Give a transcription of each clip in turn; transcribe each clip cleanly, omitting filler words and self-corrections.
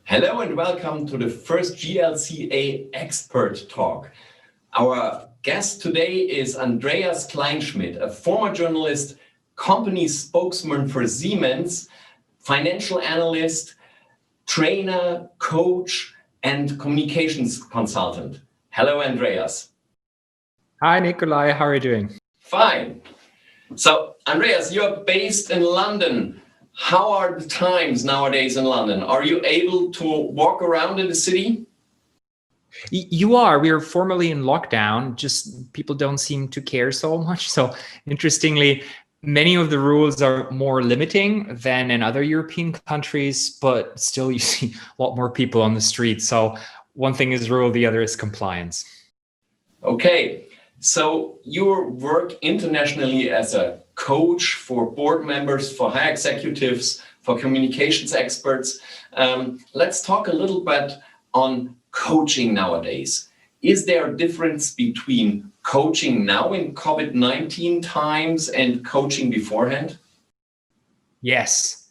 Hello and welcome to the first GLCA Expert Talk. Our guest today is Andreas Kleinschmidt, a former journalist, company spokesman for Siemens, financial analyst, trainer, coach, and communications consultant. Hello, Andreas. Hi, Nikolai. How are you doing? Fine. So, Andreas, you're based in London. How are the times nowadays in London? Are you able to walk around in the city? You are. We are formally in lockdown, just people don't seem to care so much. So interestingly, many of the rules are more limiting than in other European countries, but still you see a lot more people on the street. So one thing is rule, the other is compliance. Okay, so you work internationally as a coach for board members, for high executives, for communications experts. Let's talk a little bit on coaching nowadays. Is there a difference between coaching now in COVID-19 times and coaching beforehand? Yes,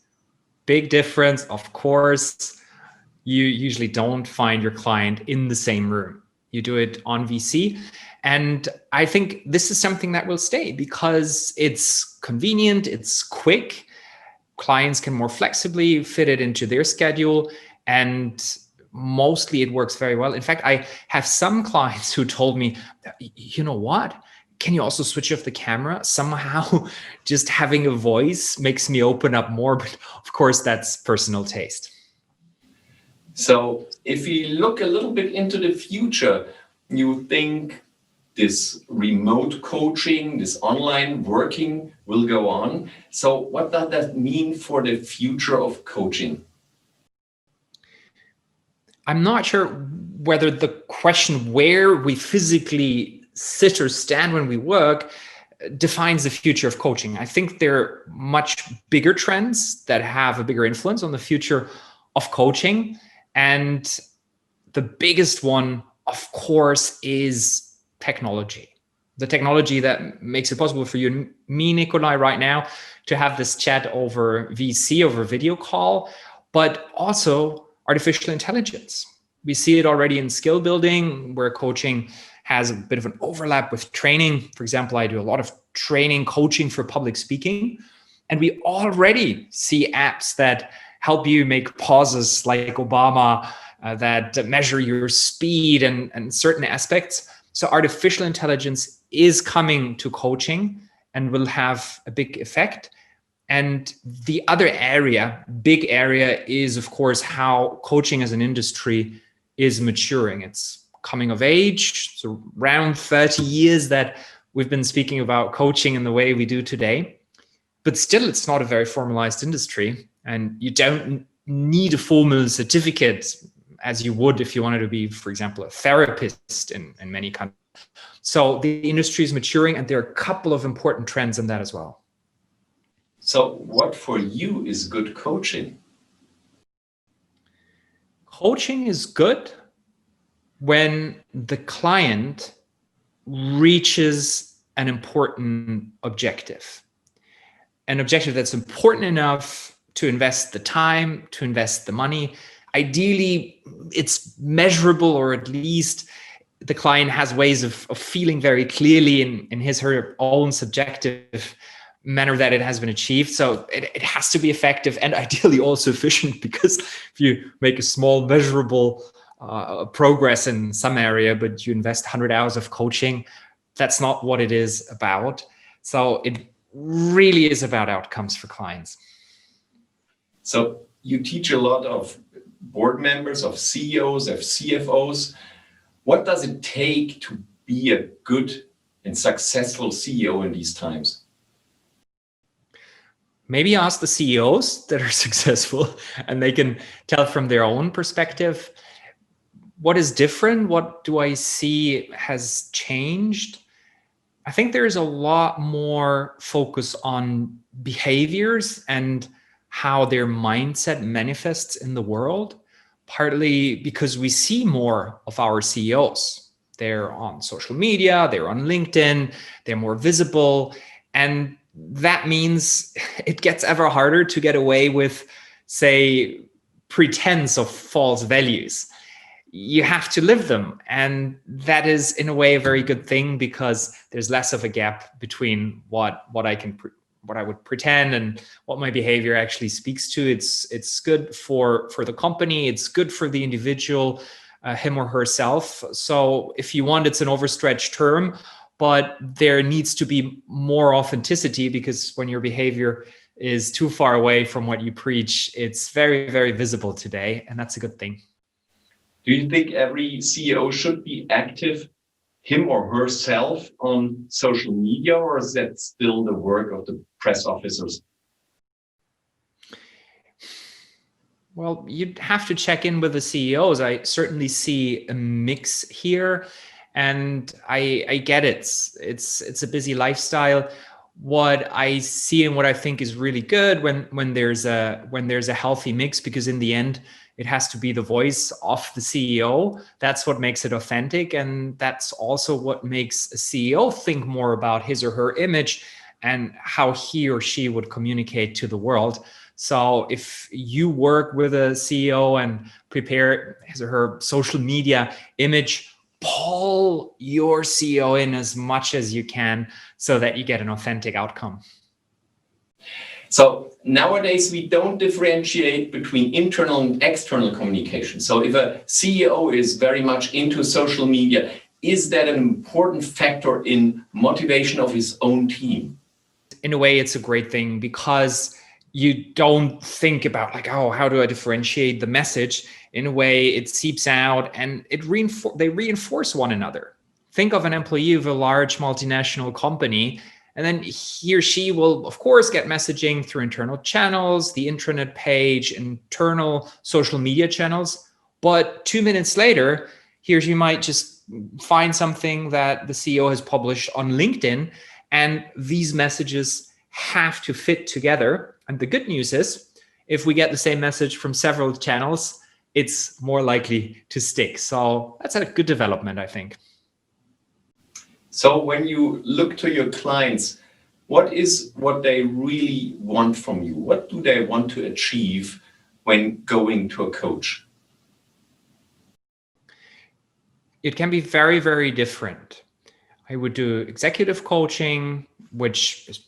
big difference. Of course, you usually don't find your client in the same room. You do it on VC. And I think this is something that will stay because it's convenient, it's quick. Clients can more flexibly fit it into their schedule, and mostly it works very well. In fact, I have some clients who told me, you know what? Can you also switch off the camera? Somehow just having a voice makes me open up more, but of course that's personal taste. So if we look a little bit into the future, you think this remote coaching, this online working will go on. So what does that mean for the future of coaching? I'm not sure whether the question where we physically sit or stand when we work defines the future of coaching. I think there are much bigger trends that have a bigger influence on the future of coaching. And the biggest one, of course, is technology. The technology that makes it possible for you and me, Nikolai, right now to have this chat over VC, over video call, but also artificial intelligence. We see it already in skill building, where coaching has a bit of an overlap with training. For example, I do a lot of training, coaching for public speaking, and we already see apps that help you make pauses like Obama, that measure your speed and certain aspects. So artificial intelligence is coming to coaching and will have a big effect. And the other area, big area, is of course how coaching as an industry is maturing. It's coming of age. So around 30 years that we've been speaking about coaching in the way we do today. But still, it's not a very formalized industry. And you don't need a formal certificate as you would if you wanted to be, for example, a therapist in many countries. So the industry is maturing, and there are a couple of important trends in that as well. So what for you is good coaching? Coaching is good when the client reaches an important objective. An objective that's important enough to invest the time, to invest the money. Ideally, it's measurable, or at least the client has ways of feeling very clearly in his or her own subjective manner that it has been achieved. So it has to be effective and ideally also efficient, because if you make a small measurable progress in some area, but you invest 100 hours of coaching, that's not what it is about. So it really is about outcomes for clients. So you teach a lot of board members, of CEOs, of CFOs. What does it take to be a good and successful CEO in these times? Maybe ask the CEOs that are successful, and they can tell from their own perspective. What is different? What do I see has changed? I think there's a lot more focus on behaviors and how their mindset manifests in the world, partly because we see more of our CEOs. They're on social media, they're on LinkedIn, they're more visible. And that means it gets ever harder to get away with, say, pretense of false values. You have to live them. And that is in a way a very good thing, because there's less of a gap between what I would pretend and what my behavior actually speaks to. It's good for the company. It's good for the individual, him or herself. So if you want, it's an overstretched term, but there needs to be more authenticity, because when your behavior is too far away from what you preach, it's very, very visible today. And that's a good thing. Do you think every CEO should be active, him or herself, on social media, or is that still the work of the press officers? Well, you'd have to check in with the CEOs. I certainly see a mix here, and I get it. It's a busy lifestyle. What I see and what I think is really good when there's a healthy mix, because in the end, it has to be the voice of the CEO. That's what makes it authentic. And that's also what makes a CEO think more about his or her image and how he or she would communicate to the world. So if you work with a CEO and prepare his or her social media image, pull your CEO in as much as you can so that you get an authentic outcome. So nowadays, we don't differentiate between internal and external communication. So if a CEO is very much into social media, is that an important factor in motivation of his own team? In a way, it's a great thing, because you don't think about like, oh, how do I differentiate the message? In a way, it seeps out and they reinforce one another. Think of an employee of a large multinational company, and then he or she will, of course, get messaging through internal channels, the intranet page, internal social media channels. But 2 minutes later, he or she might just find something that the CEO has published on LinkedIn, and these messages have to fit together. And the good news is, if we get the same message from several channels, it's more likely to stick. So that's a good development, I think. So when you look to your clients, what is what they really want from you? What do they want to achieve when going to a coach? It can be very, very different. I would do executive coaching, which is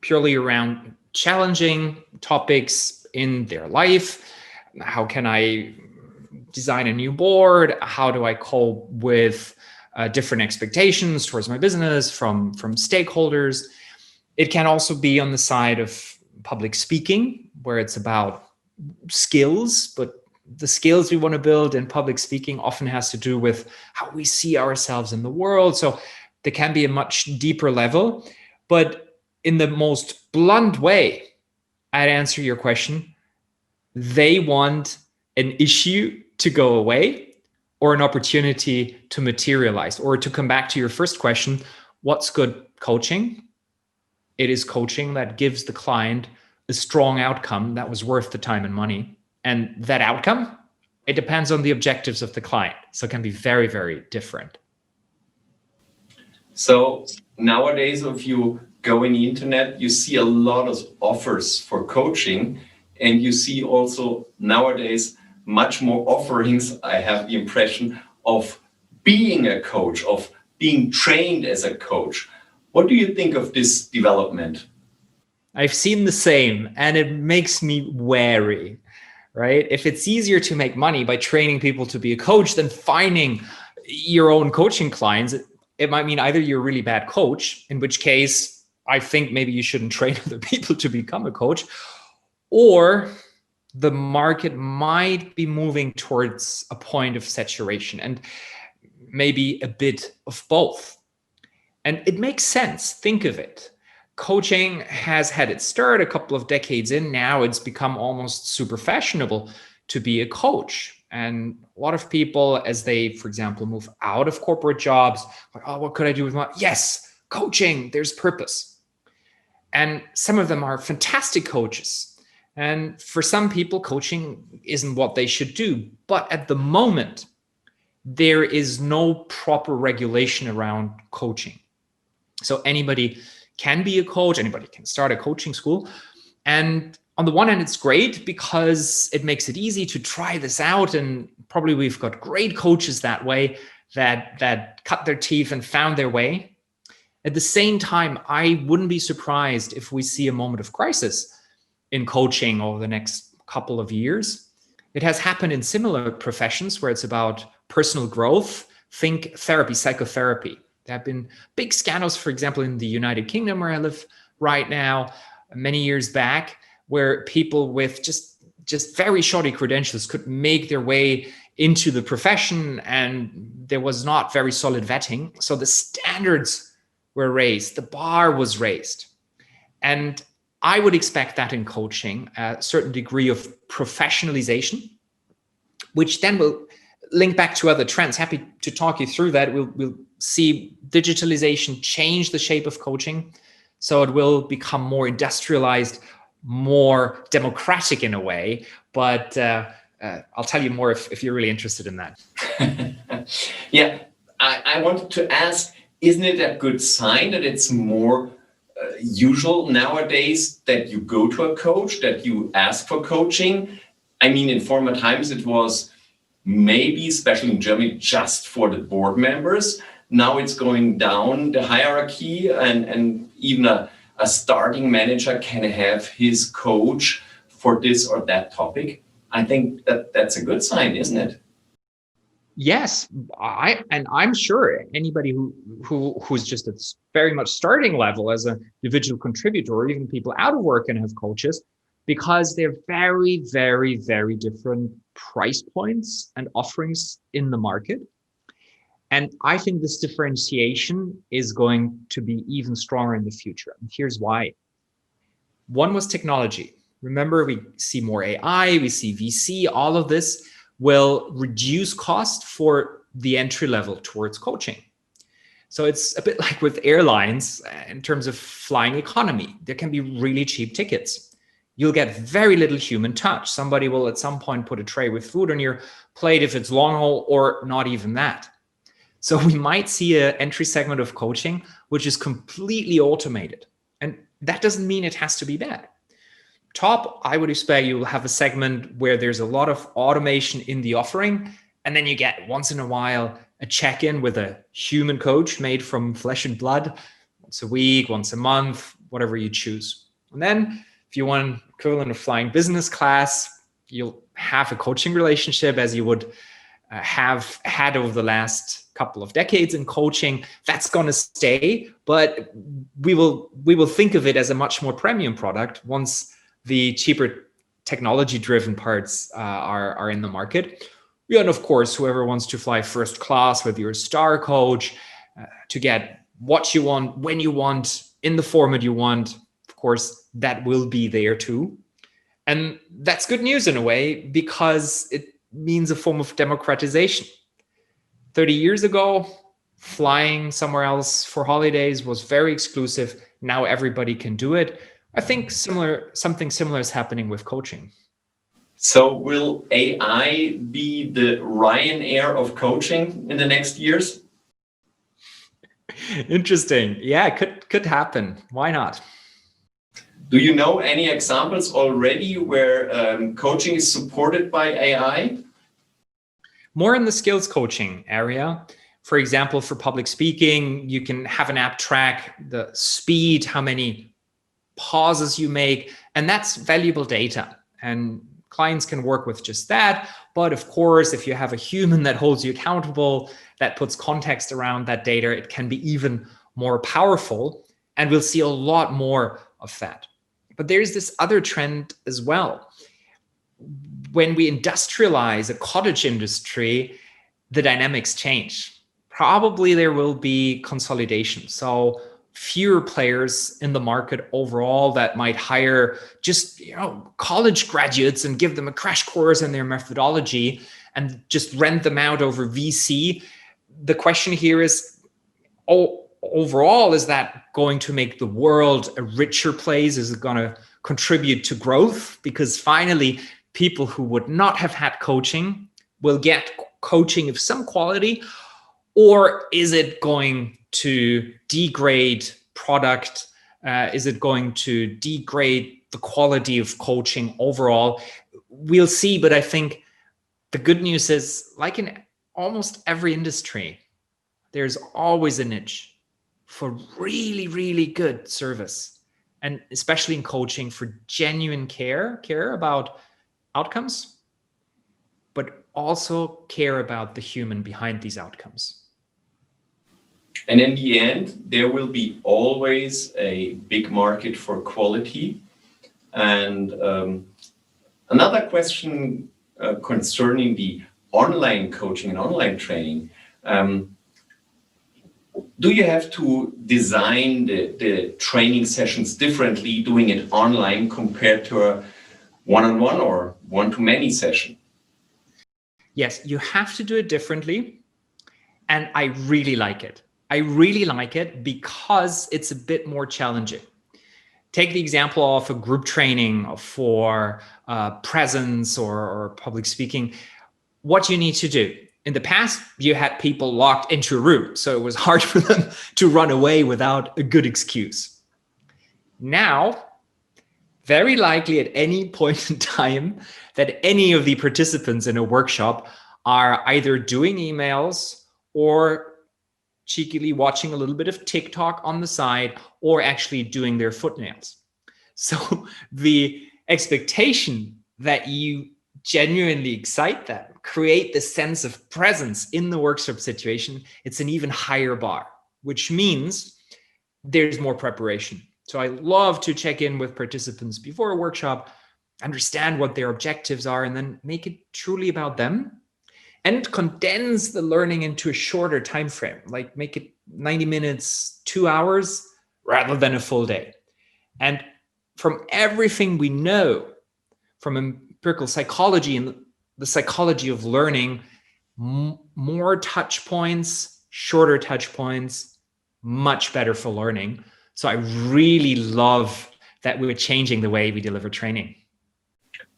purely around challenging topics in their life. How can I design a new board? How do I cope with different expectations towards my business from stakeholders? It can also be on the side of public speaking, where it's about skills, but the skills we want to build in public speaking often has to do with how we see ourselves in the world. So there can be a much deeper level, but in the most blunt way, I'd answer your question. They want an issue to go away, or an opportunity to materialize. Or to come back to your first question, what's good coaching? It is coaching that gives the client a strong outcome that was worth the time and money. And that outcome, it depends on the objectives of the client. So it can be very, very different. So nowadays, if you go in the internet, you see a lot of offers for coaching, and you see also nowadays much more offerings, I have the impression, of being a coach, of being trained as a coach. What do you think of this development? I've seen the same, and it makes me wary, right? If it's easier to make money by training people to be a coach than finding your own coaching clients, it might mean either you're a really bad coach, in which case I think maybe you shouldn't train other people to become a coach, or the market might be moving towards a point of saturation, and maybe a bit of both. And it makes sense. Think of it. Coaching has had its start a couple of decades in. Now it's become almost super fashionable to be a coach. And a lot of people, as they, for example, move out of corporate jobs, like, oh, what could I do with my, yes, coaching, there's purpose. And some of them are fantastic coaches. And for some people, coaching isn't what they should do. But at the moment, there is no proper regulation around coaching. So anybody can be a coach, anybody can start a coaching school. And on the one hand, it's great because it makes it easy to try this out. And probably we've got great coaches that way that cut their teeth and found their way. At the same time, I wouldn't be surprised if we see a moment of crisis in coaching over the next couple of years. It has happened in similar professions where it's about personal growth. Think therapy, psychotherapy. There have been big scandals, for example, in the United Kingdom, where I live right now, many years back, where people with just very shoddy credentials could make their way into the profession, and there was not very solid vetting. So the standards were raised, the bar was raised. And I would expect that in coaching, a certain degree of professionalization, which then will link back to other trends. Happy to talk you through that. We'll see digitalization change the shape of coaching. So it will become more industrialized, more democratic in a way. But I'll tell you more if you're really interested in that. Yeah, I wanted to ask, isn't it a good sign that it's more usual nowadays that you go to a coach, that you ask for coaching? I mean, in former times, it was maybe, especially in Germany, just for the board members. Now it's going down the hierarchy, and even a starting manager can have his coach for this or that topic. I think that's a good sign, isn't it? Yes, I'm sure anybody who's just at very much starting level as an individual contributor, or even people out of work can have coaches, because they're very, very, very different price points and offerings in the market. And I think this differentiation is going to be even stronger in the future. And here's why. One was technology. Remember, we see more AI, we see VC, all of this will reduce cost for the entry level towards coaching. So it's a bit like with airlines in terms of flying economy. There can be really cheap tickets. You'll get very little human touch. Somebody will at some point put a tray with food on your plate if it's long haul, or not even that. So we might see an entry segment of coaching which is completely automated. And that doesn't mean it has to be bad. Top, I would expect you will have a segment where there's a lot of automation in the offering, and then you get once in a while a check-in with a human coach made from flesh and blood, once a week, once a month, whatever you choose. And then if you want equivalent of flying business class, you'll have a coaching relationship as you would have had over the last couple of decades in coaching. That's going to stay, but we will think of it as a much more premium product once the cheaper technology-driven parts are in the market. Yeah, and of course, whoever wants to fly first class with your star coach to get what you want, when you want, in the format you want, of course, that will be there too. And that's good news in a way, because it means a form of democratization. 30 years ago, flying somewhere else for holidays was very exclusive. Now everybody can do it. I think something similar is happening with coaching. So will AI be the Ryanair of coaching in the next years? Interesting. Yeah, could happen. Why not? Do you know any examples already where coaching is supported by AI? More in the skills coaching area. For example, for public speaking, you can have an app track the speed, how many pauses you make, and that's valuable data. And clients can work with just that. But of course, if you have a human that holds you accountable, that puts context around that data, it can be even more powerful. And we'll see a lot more of that. But there's this other trend as well. When we industrialize a cottage industry, the dynamics change. Probably there will be consolidation. So fewer players in the market overall that might hire just college graduates and give them a crash course in their methodology and just rent them out over VC. The question here is, overall, is that going to make the world a richer place? Is it going to contribute to growth? Because finally, people who would not have had coaching will get coaching of some quality. Or is it going to degrade product? Is it going to degrade the quality of coaching overall. We'll see, but I think the good news is, like in almost every industry, there's always a niche for really, really good service. And especially in coaching, for genuine care about outcomes, but also care about the human behind these outcomes. And in the end, there will be always a big market for quality. And another question concerning the online coaching and online training. Do you have to design the training sessions differently, doing it online compared to a one-on-one or one-to-many session? Yes, you have to do it differently. And I really like it. I really like it because it's a bit more challenging. Take the example of a group training for presence or public speaking. What you need to do. In the past, you had people locked into a room, so it was hard for them to run away without a good excuse. Now, very likely at any point in time that any of the participants in a workshop are either doing emails or cheekily watching a little bit of TikTok on the side or actually doing their footnails. So the expectation that you genuinely excite them, create the sense of presence in the workshop situation, it's an even higher bar, which means there's more preparation. So I love to check in with participants before a workshop, understand what their objectives are, and then make it truly about them and condense the learning into a shorter time frame, like make it 90 minutes, 2 hours, rather than a full day. And from everything we know from empirical psychology and the psychology of learning, more touch points, shorter touch points, much better for learning. So I really love that we're changing the way we deliver training.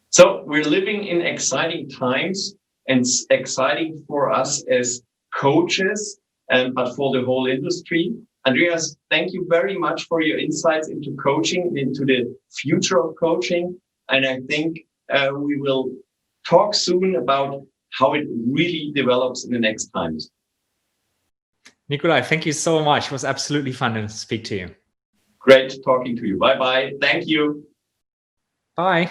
So we're living in exciting times, and it's exciting for us as coaches, but for the whole industry. Andreas, thank you very much for your insights into coaching, into the future of coaching. And I think we will talk soon about how it really develops in the next times. Nikolai, thank you so much. It was absolutely fun to speak to you. Great talking to you. Bye-bye. Thank you. Bye.